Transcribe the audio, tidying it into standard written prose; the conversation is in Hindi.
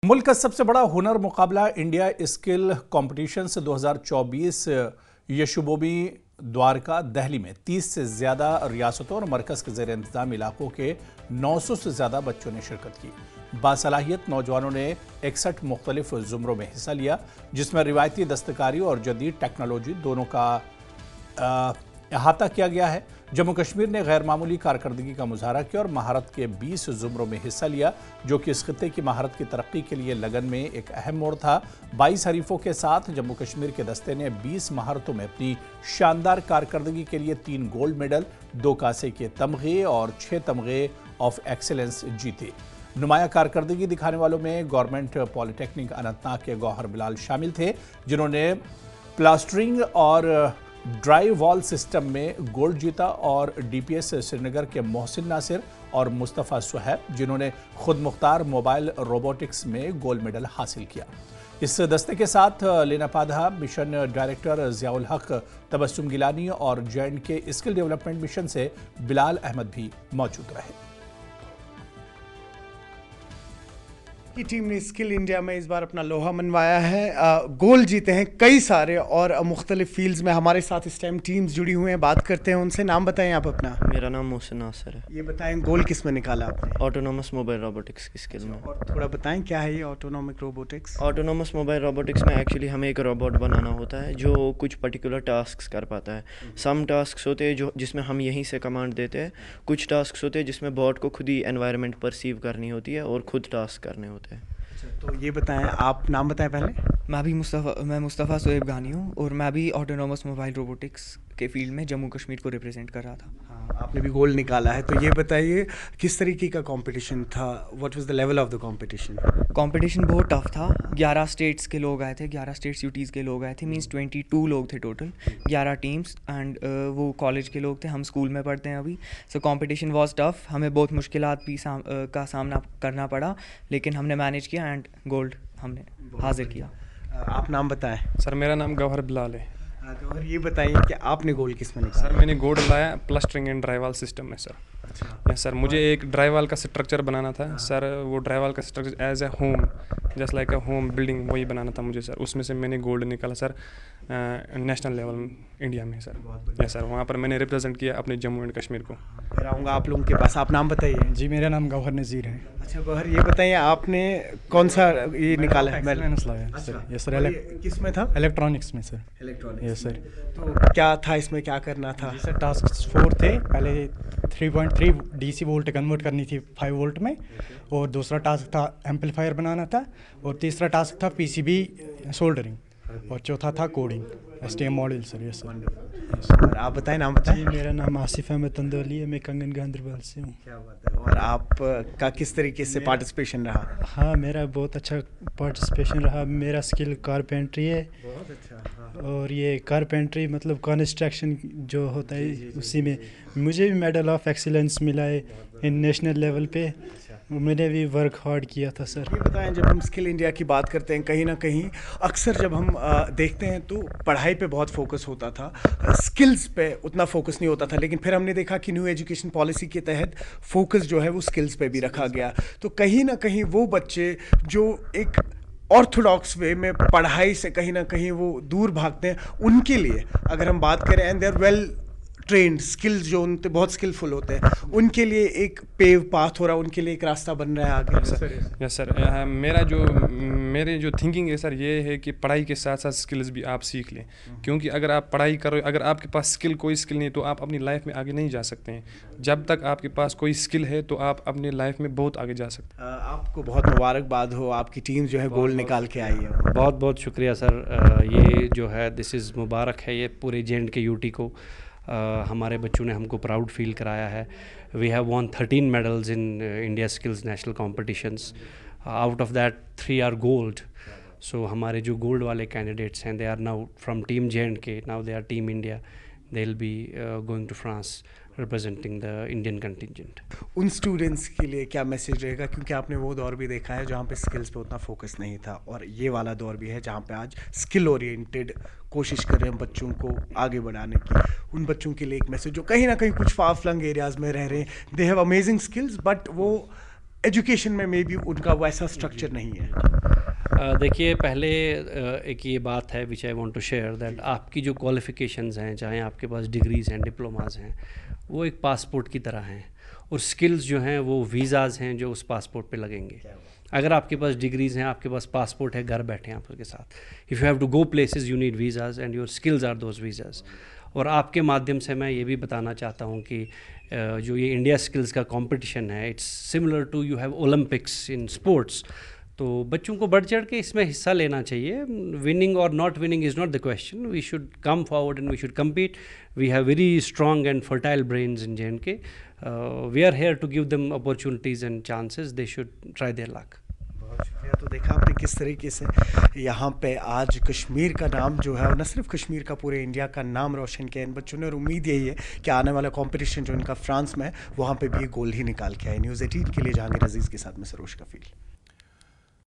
मुल्क का सबसे बड़ा हुनर मुकाबला India skill competitions 2024 Yashobhoomi Dwarka Delhi में 30 से ज़्यादा रियासतों और मरकज़ के ज़ेर इंतज़ाम इलाकों के 900 से ज़्यादा बच्चों ने शिरकत की। बासलाहियत नौजवानों ने 61 मुख्तलिफ ज़ुमरों में हिस्सा लिया, जिसमें रिवायती दस्तकारी और जदीद टेक्नोलॉजी दोनों का अहाता किया गया है। जम्मू कश्मीर ने गैर मामूली कारकर्दगी का मुजाहरा किया और महारत के 20 ज़ुमरों में हिस्सा लिया, जो कि इस खित्ते की महारत की तरक्की के लिए लगन में एक अहम मोड़ था। 22 हरीफों के साथ जम्मू कश्मीर के दस्ते ने 20 महारतों में अपनी शानदार कारकर्दगी के लिए 3 गोल्ड मेडल, 2 कांसे के तमगे और 6 तमगे ऑफ एक्सेलेंस जीते। नुमाया कारकर्दगी दिखाने वालों में गवर्नमेंट पॉलिटेक्निक अनंतनाग के गौहर बिलाल शामिल थे, जिन्होंने प्लास्टरिंग और ड्राई वॉल सिस्टम में गोल्ड जीता, और डीपीएस श्रीनगर के मोहसिन नासिर और मुस्तफ़ा सुहैब, जिन्होंने खुद मुख्तार मोबाइल रोबोटिक्स में गोल्ड मेडल हासिल किया। इस दस्ते के साथ लेनापाधा मिशन डायरेक्टर ज़ियाउल हक तबस्सुम गिलानी और J&K स्किल डेवलपमेंट मिशन से बिलाल अहमद भी मौजूद रहे। की टीम ने स्किल इंडिया में इस बार अपना लोहा मनवाया है, गोल जीते हैं कई सारे और मुख्तलिफ फील्ड्स में। हमारे साथ इस टाइम टीम्स जुड़ी हुई हैं, बात करते हैं उनसे। नाम बताएं आप अपना। मेरा नाम मोहसिन नासिर है। ये बताएं गोल किस में निकाला आपने? ऑटोनोमस मोबाइल रोबोटिक्स की स्किल में। और थोड़ा बताएं क्या है ये autonomic robotics? Autonomous mobile robotics में एक्चुअली हमें एक रोबोट बनाना होता है जो कुछ पर्टिकुलर टास्क कर पाता है। सम टास्क होते हैं जो जिसमें हम यहीं से कमांड देते हैं, कुछ टास्क होते हैं जिसमें बॉट को खुद ही एनवायरनमेंट परसीव करनी होती है और खुद टास्क करने होते हैं। तो ये बताएं, आप नाम बताएं पहले। मैं मुस्तफ़ा सुहैब गानी हूँ और मैं भी ऑटोनोमस मोबाइल रोबोटिक्स के फील्ड में जम्मू कश्मीर को रिप्रेजेंट कर रहा था। हाँ, आपने भी गोल्ड निकाला है, तो ये बताइए किस तरीके का कंपटीशन था? What was the level of the competition? Competition बहुत टफ था। 11 स्टेट्स के लोग आए थे, 11 स्टेट्स यूटीज़ के लोग आए थे, मींस 22 लोग थे टोटल, 11 टीम्स एंड वो कॉलेज के लोग थे, हम स्कूल में पढ़ते हैं अभी। सो कंपटीशन वाज टफ, हमें बहुत मुश्किलात भी का सामना करना पड़ा, लेकिन हमने मैनेज किया एंड गोल्ड हमने हासिल किया। आप नाम बताएं। सर मेरा नाम गौहर बिलाल है। गौहर, ये बताइए कि आपने गोल्ड किस में निकाला? सर मैंने गोल्ड लाया प्लास्टरिंग एंड ड्राईवाल सिस्टम में सर। यस सर, मुझे एक ड्राईवाल का स्ट्रक्चर बनाना था सर। वो ड्राईवाल का structure as a home, just like a home building, वही बनाना था मुझे सर। उसमें से मैंने गोल्ड निकाला सर नेशनल लेवल इंडिया में सर। यस सर, वहाँ पर मैंने रिप्रेजेंट किया अपने जम्मू एंड कश्मीर को। फिर आऊँगा आप लोगों के पास। आप नाम बताइए। जी, मेरा नाम गौहर नज़ीर है। अच्छा गौहर, ये बताइए आपने कौन सा ये निकाला है? एक्सेलेंस लाया सर। Yes sir. किस में था? इलेक्ट्रॉनिक्स में सर। इलेक्ट्रॉनिक्स। Yes sir. तो क्या था इसमें, क्या करना था? जी सर, टास्क 4 थे। पहले 3.3 DC वोल्ट कन्वर्ट करनी थी 5 वोल्ट में, और दूसरा टास्क था एम्पलीफायर बनाना था, और तीसरा टास्क था PCB सोल्डरिंग, और चौथा था coding STM model sir. Yes sir. और आप बताएं, नाम बताएं। मेरा नाम आसिफ अहमद तंदोली है, मैं कंगन गांधरबल से हूँ। क्या बात है। और आप का किस तरीके से पार्टिसिपेशन रहा? हाँ, मेरा बहुत अच्छा पार्टिसिपेशन रहा। मेरा स्किल कारपेंट्री है। बहुत अच्छा। और ये कारपेंट्री मतलब कंस्ट्रक्शन जो होता है उसी में मुझे भी मेडल ऑफ एक्सीलेंस मिला है इन नेशनल लेवल पे। मैंने भी वर्क हार्ड किया था सर। ये बताएं, जब हम स्किल इंडिया की बात करते हैं, कहीं ना कहीं अक्सर जब हम देखते हैं तो पढ़ाई पे बहुत फोकस होता था, स्किल्स पे उतना फोकस नहीं होता था, लेकिन फिर हमने देखा कि न्यू एजुकेशन पॉलिसी के तहत फोकस जो है वो स्किल्स पे भी रखा गया। तो कहीं ना कहीं वो बच्चे जो एक ऑर्थोडॉक्स वे में पढ़ाई से कहीं ना कहीं वो दूर भागते हैं, उनके लिए अगर हम बात करें, and they are well trained, skills जो उनके बहुत स्किलफुल होते हैं, उनके लिए एक पेव पाथ हो रहा है, उनके लिए एक रास्ता बन रहा है आगे। यस सर, मेरी जो थिंकिंग है सर ये है कि पढ़ाई के साथ साथ स्किल्स भी आप सीख लें, क्योंकि अगर आप पढ़ाई करो, अगर आपके पास कोई स्किल नहीं है तो आप अपनी लाइफ में आगे नहीं जा सकते हैं। जब तक आपके पास कोई स्किल है तो आप अपनी लाइफ में बहुत आगे जा सकते हैं। आपको बहुत मुबारकबाद हो, आपकी टीम जो है गोल्ड निकाल के आई है। बहुत बहुत शुक्रिया सर। ये जो है दिस इज़ मुबारक है ये पूरे J&K UT को। हमारे बच्चों ने हमको प्राउड फील कराया है। We have won 13 medals in India skills national competitions. Out of that 3 are gold. So हमारे जो गोल्ड वाले कैंडिडेट्स हैं, they are now from team J&K, now they are team India. They will be going to France representing the Indian contingent. उन स्टूडेंट्स के लिए क्या मैसेज रहेगा, क्योंकि आपने वो दौर भी देखा है जहाँ पे स्किल्स पे उतना फोकस नहीं था, और ये वाला दौर भी है जहाँ पे आज स्किल ओरिएंटेड कोशिश कर रहे हैं बच्चों को आगे बढ़ाने की। उन बच्चों के लिए एक मैसेज जो कहीं ना कहीं कुछ फार फ्लंग एरियाज़ में रह रहे हैं, they have amazing skills, but वो एजुकेशन में मे बी उनका वैसा स्ट्रक्चर नहीं है। देखिए पहले एक ये बात है which I want to share that आपकी जो क्वालिफ़िकेशंस हैं, चाहे आपके पास डिग्रीज़ हैं, डिप्लोमास हैं, वो एक पासपोर्ट की तरह हैं, और स्किल्स जो हैं वो वीज़ाज़ हैं जो उस पासपोर्ट पे लगेंगे। अगर आपके पास डिग्रीज़ हैं, आपके पास पासपोर्ट है, घर बैठे हैं आप उसके साथ, if you have to go places you need visas and your skills are those visas. और आपके माध्यम से मैं ये भी बताना चाहता हूँ कि जो ये इंडिया स्किल्स का कंपटीशन है, it's similar to you have Olympics in sports. तो बच्चों को बढ़ चढ़ के इसमें हिस्सा लेना चाहिए। विनिंग और not winning is not the question, we should come forward and we should compete. We have very strong and fertile brains in J&K. We are here to give them opportunities and chances. They should try their luck. बहुत शुक्रिया। तो देखा आपने किस तरीके से यहाँ पे आज कश्मीर का नाम जो है, और न सिर्फ कश्मीर का, पूरे इंडिया का नाम रोशन किया इन बच्चों ने, और उम्मीद यही है कि आने वाला कंपटीशन जो इनका फ्रांस में है वहाँ पे भी ये गोल्ड ही निकाल के आए। न्यूज़ 18 के लिए जहांगीर अजीज़ के साथ में सरोज कफील।